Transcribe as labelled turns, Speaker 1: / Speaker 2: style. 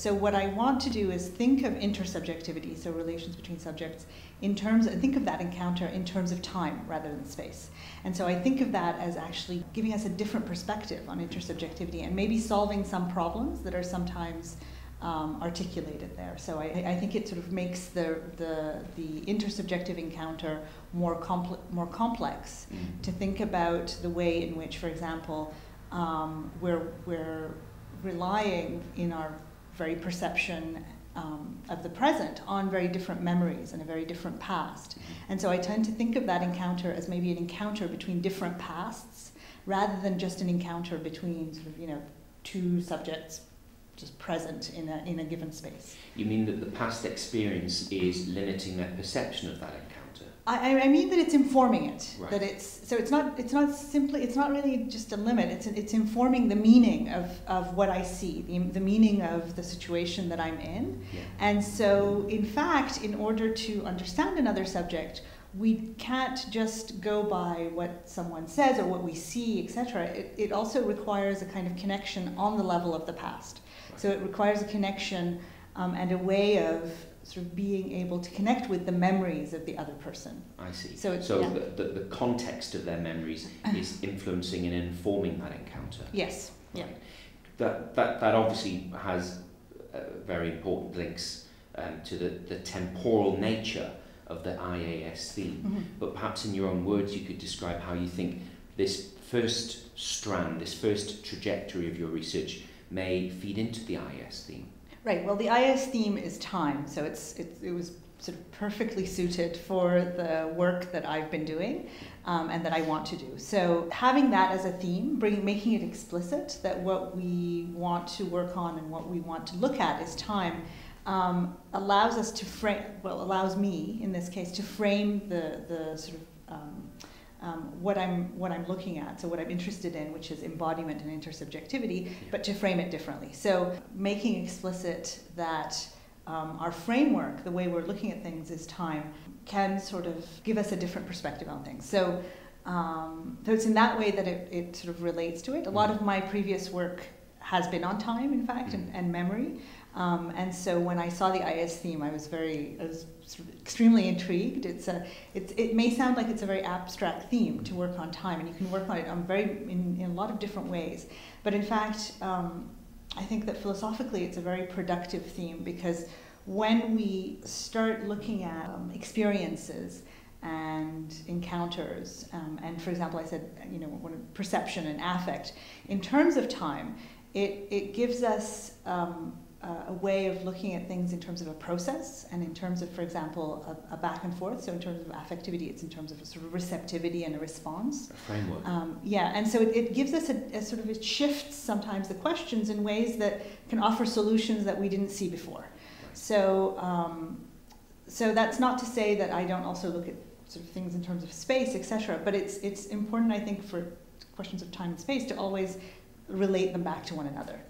Speaker 1: So what I want to do is think of intersubjectivity, so relations between subjects, in terms of, think of that encounter in terms of time rather than space. And so I think of that as actually giving us a different perspective on intersubjectivity and maybe solving some problems that are sometimes articulated there. So I think it sort of makes the intersubjective encounter more complex to think about the way in which, for example, we're relying in our very perception of the present on very different memories and a very different past. And so I tend to think of that encounter as maybe an encounter between different pasts rather than just an encounter between sort of, two subjects just present in a given space.
Speaker 2: You mean that the past experience is limiting their perception of that encounter?
Speaker 1: I mean that it's informing it.
Speaker 2: Right.
Speaker 1: That it's not really just a limit. It's informing the meaning of what I see, the meaning of the situation that I'm in.
Speaker 2: Yeah.
Speaker 1: And so, in fact, in order to understand another subject, we can't just go by what someone says or what we see, etc. It also requires a kind of connection on the level of the past. Right. So it requires a connection and a way of sort of being able to connect with the memories of the other person.
Speaker 2: I see.
Speaker 1: So
Speaker 2: the context of their memories is influencing and informing that encounter.
Speaker 1: Yes. Yeah.
Speaker 2: That obviously has very important links to the temporal nature of the IAS theme. Mm-hmm. But perhaps in your own words you could describe how you think this first strand, this first trajectory of your research may feed into the IAS theme.
Speaker 1: Right. Well, the IAS theme is time, so it was sort of perfectly suited for the work that I've been doing and that I want to do. So having that as a theme, making it explicit that what we want to work on and what we want to look at is time, allows us to frame. Well, allows me in this case to frame the sort of what I'm looking at, so what I'm interested in, which is embodiment and intersubjectivity, but to frame it differently. So making explicit that our framework, the way we're looking at things is time, can sort of give us a different perspective on things. So it's in that way that it sort of relates to it. A lot of my previous work has been on time, in fact, and memory. And so when I saw the IS theme, I was sort of extremely intrigued. It may sound like it's a very abstract theme to work on time, and you can work on it in a lot of different ways. But in fact, I think that philosophically it's a very productive theme, because when we start looking at experiences and encounters, and for example, I said, perception and affect, in terms of time, it gives us a way of looking at things in terms of a process and in terms of, for example, a back and forth. So in terms of affectivity, it's in terms of a sort of receptivity and a response. A
Speaker 2: framework.
Speaker 1: And so it gives us a sort of, it shifts sometimes the questions in ways that can offer solutions that we didn't see before. Right. So that's not to say that I don't also look at sort of things in terms of space, etc. But it's important, I think, for questions of time and space to always relate them back to one another.